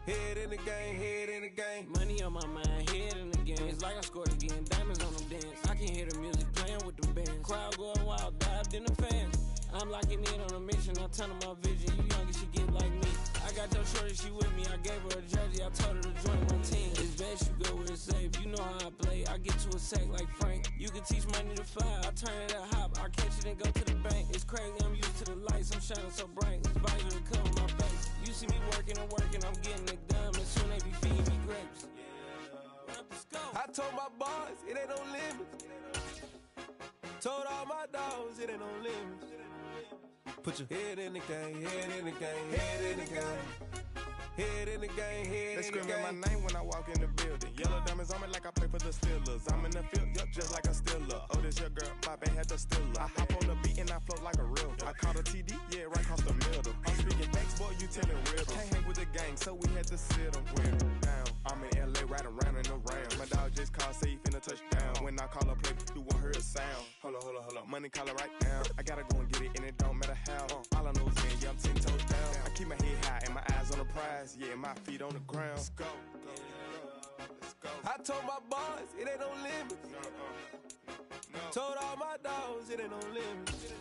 Head in the game, head in the game. Money on my mind, head in the game. It's like I scored again, diamonds on them dance. I can hear the music playing with the band. Crowd going wild, dived in the fans. I'm locking in on a mission, I tell her my vision. You young and she get like me. I got your shorty, she with me. I gave her a jersey, I told her to join my team. It's best you go where it's safe. You know how I play. I get to a sack like Frank. You can teach money to fly. I turn it a hop. I catch it and go to the bank. It's crazy, I'm used to the lights. I'm shining so bright. It's visor to cover my face. You see me working and working. I'm getting it done. And soon they be feeding me grapes. told my boys, it ain't no limits. Told all my dogs, it ain't no limits. Put your head in the game, head in the game, head in the game. Head in the game, head they in the game. They screaming my name when I walk in the building. Yellow diamonds on me like I play for the Steelers. I'm in the field, yup, just like a Steeler. Oh, this your girl, Bobby had the Steeler. I hop on the beat and I float like a real. I caught a TD, yeah, right across the middle. I'm speaking facts, boy, you telling riddles. Can't hang with the gang, so we had to sit them down. I'm in LA, riding around and around. My dog just called, say he finna touchdown. When I call a play, you won't hear a sound. Hold up, money calling right now. I gotta go and get it, and it don't matter how. All I know is when, yeah, I'm 10 toes down. I keep my head high and my eyes on the prize. Yeah, my feet on the ground. Let's go. I told my boys, it ain't no limits. Told all my dogs, it ain't no limits.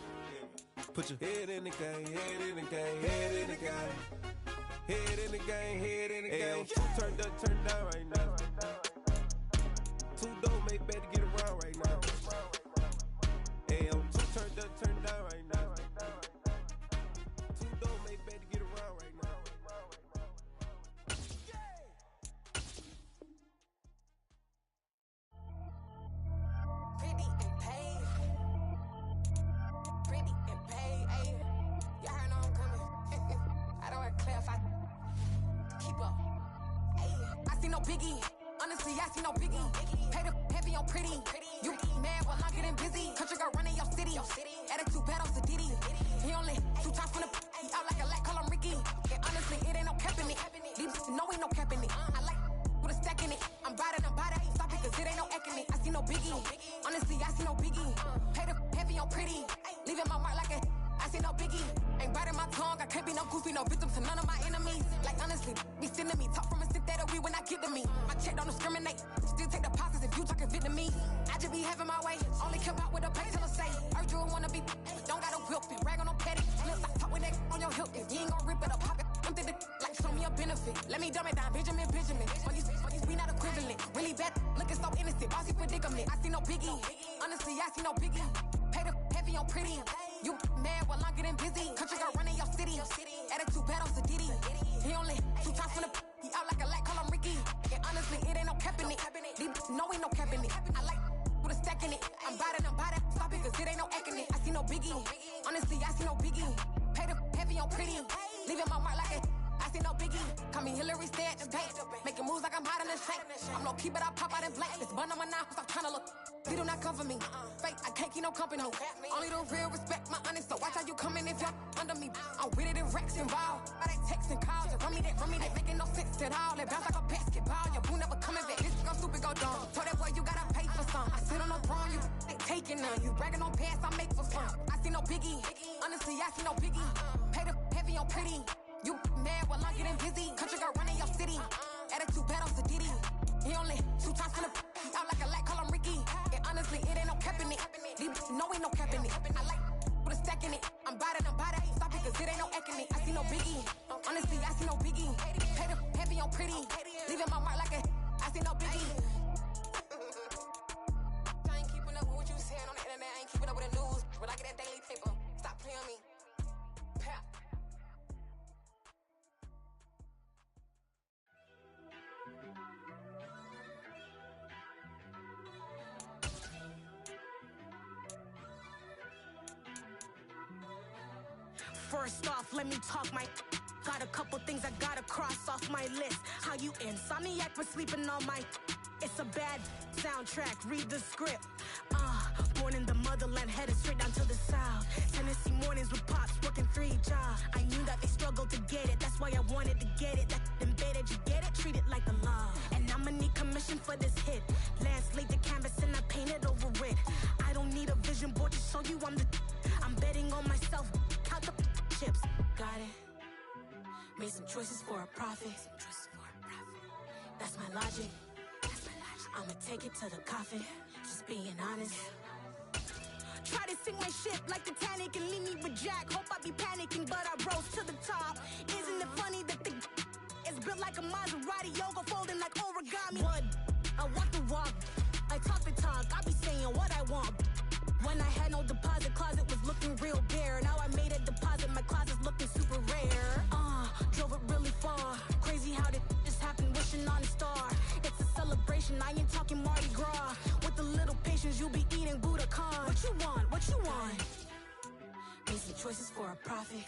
Put your head in the game, head in the game, head in the game. Head in the game, head in the game. Two turned up, turned down right now. Two dope make better get around right now. Hey, I'm two turned up, turned down right now. Two dope make better get around right now. Pretty and paid. Pretty and paid, ayy. Y'all heard I'm coming. I don't want to clarify. Keep up. Ayy. I see no biggie. Honestly, I see no biggie. Pay the heavy on pretty. You mad while I'm getting busy. Country girl running your city. Attitude bad on Sadiddy. He only 2 times from the he out like a lack, call him Ricky. And honestly, it ain't no cap in it. These know ain't no cap in it. I like with a stack in it. I'm bad, ain't stop it, cause it ain't no eck in it. I see no biggie. Honestly, I see no biggie. Pay the heavy on pretty. Leaving my mark like a I see no biggie. Ain't biting my tongue, I can't be no goofy, no victim to none of my enemies. Like honestly, be sending me talk from a sip that'll be when I get to me. My check don't discriminate, still take deposits if you talking Vietnamese. I just be having my way, only come out with a pay till I say. Urge you wanna be, don't got a whip, rag on no petty. Look, I talk with that on your hip, if you ain't gon' rip it up, pop it. I'm the like show me a benefit. Let me dumb it down, Benjamin. For you, we not equivalent. Really bad, looking so innocent, bossy predicament. I see no biggie, honestly, I see no biggie. Pay the heavy on pretty. You mad while I'm getting busy. Country girl running your city. Attitude bad on Sadiddy. He only 2 times from the he out like a lack, call him Ricky. And honestly, it ain't no cap in it. These know ain't no cap in it. I like with a stack in it. I'm biting. Stop it, cause it ain't no eck in it. I see no biggie. Honestly, I see no biggie. Pay the heavy on pretty. Leaving my mark like a I see no biggie. Call me Hillary, stay at the bank. Making moves like I'm hiding in the shank. I'm low key, but I pop out in blank. This bun on my knife, stop trying to look. They do not come for me. Fake, I can't keep no company. Only the real respect my honest. So watch how you coming if you're under me. I'm with it and Rex involved. I they texting calls. Just run me that. Making no sense at all. They bounce like a basketball. Your boo never coming back. This go stupid, go dumb. Told that boy you gotta pay for some. I sit on no throne, you ain't taking none. You bragging on pants, I make for fun. I see no biggie. Honestly, I see no biggie. Pay the heavy on pretty. You mad while I'm getting busy. Country girl running your city. Attitude bad on Sadiddy. He only 2 times from the he out like a lack, call him Ricky. And honestly, it ain't no cap in it. These know ain't no cap in it. I like with a stack in it. I'm biting. Stop it, cause it ain't no eck in it. I see no biggie. Honestly, I see no biggie. Pay the heavy on pretty. Leaving my mark like a I see no biggie. I ain't keeping up with what you saying on the internet. I ain't keeping up with the news. When I get that daily paper, stop playing me. Pap. First off, let me talk my got a couple things I gotta cross off my list. How you insomniac for sleeping on my it's a bad soundtrack, read the script. Born in the motherland, headed straight down to the south. Tennessee mornings with pops, working 3 jobs. I knew that they struggled to get it, that's why I wanted to get it. That embedded, you get it, treat it like a law. And I'ma need commission for this hit. Lance laid the canvas and I painted over it. I don't need a vision board to show you I'm betting on myself, count the chips. Got it. Made some choices for a profit. That's my logic. I'ma take it to the coffin. Just being honest. Try to sing my ship like Titanic and leave me with Jack. Hope I be panicking, but I rose to the top. Isn't it funny that the is built like a Maserati, yoga folding like origami? What? I walk the walk, I talk the talk. I be saying what I want. When I had no deposit, closet was looking real bare. Now I made a deposit, my closet's looking super rare. Drove it really far. Crazy how did just happen, wishing on a star. It's a celebration. celebration, I ain't talking Mardi Gras. With a little patience, you'll be eating Budokan. What you want? What you want? Make some choices for a profit.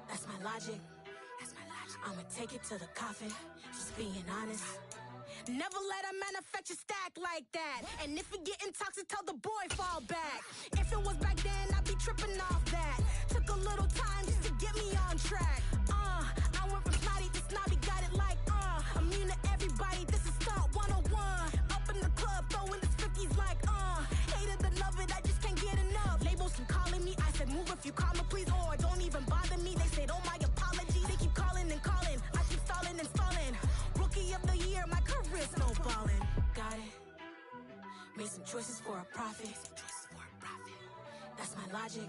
That's my logic. I'ma take it to the coffin. Just being honest. Never let a manufacture stack like that. And if it getting toxic, tell the boy fall back. If it was back then, I'd be tripping off that. Took a little time just to get me on track. I went from snotty to snobby, got it like immune to everybody, this is stunt 101. Up in the club, throwing the cookies like hate it or love it, I just can't get enough. Labels keep calling me, I said move if you call me please, or don't even bother me. They said, oh my apologies, they keep calling and calling. I keep stalling and stalling. Rookie of the year, my career snowballing. Got it. Made some choices for a profit. That's my logic.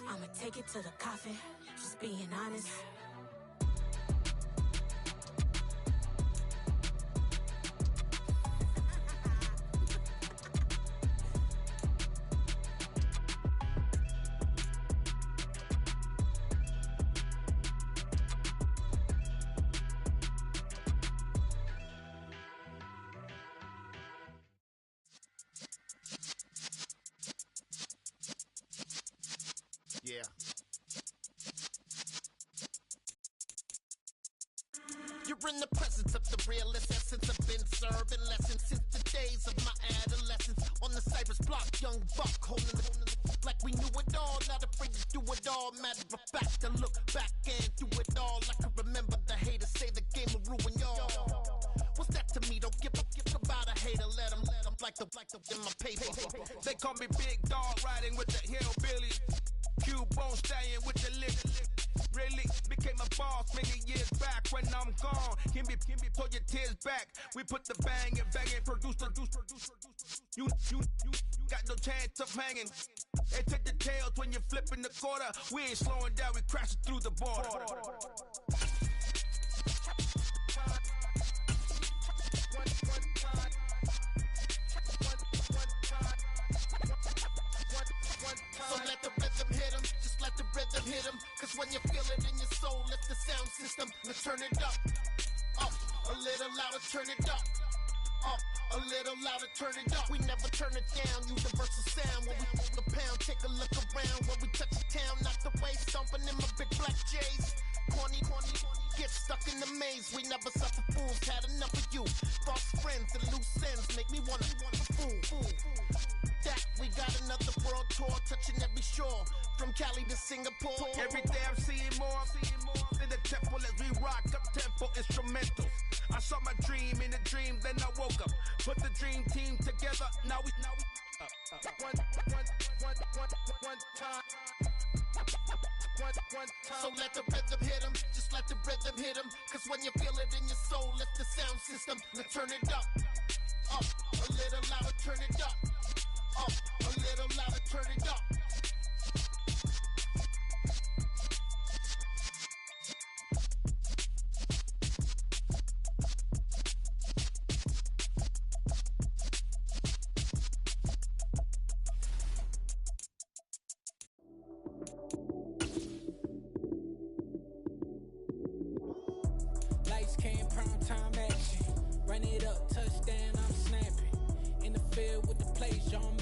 I'ma take it to the coffin. Just being honest. Yeah. You're in the presence of the realest essence. I've been serving lessons since the days of my adolescence. On the Cypress block, young buck holding it like we knew it all. Not afraid to do it all. Matter of fact, to look back and do it all. I can remember the haters say the game will ruin y'all. What's that to me? Don't give about a hater. Let them like the in my paper. They call me Big Dog, riding with the hillbillies. Q-Bone stallion with the lick. Really became a boss many years back. When I'm gone, can be pull your tears back. We put the bang and produce. You got no chance of hanging. And take the tails when you're flipping the quarter. We ain't slowing down, we crashing through the border. So let the rhythm hit him, just let the rhythm hit him. Cause when you feel it in your soul, lift the sound system. Let's turn it up, a little louder, turn it up, a little louder, turn it up. We never turn it down, universal sound. When we move the pound, take a look around. When we touch the town, knock the way, stomping in my big black J's. Corny, get stuck in the maze. We never suffer fools, had enough of you. False friends and loose ends make me wanna fool. That we got another world tour, touching every shore, from Cali to Singapore. Every day I'm seeing more in the temple as we rock up tempo instrumentals. I saw my dream in a dream, then I woke up. Put the dream team together, now we one time. So let the rhythm hit him, just let the rhythm hit him. Cause when you feel it in your soul, lift the sound system. Let's turn it up, a little louder, turn it up, a little louder, turn it up. Lights, cam, prime time action. Run it up, touchdown, I'm snapping. In the field with the plays, John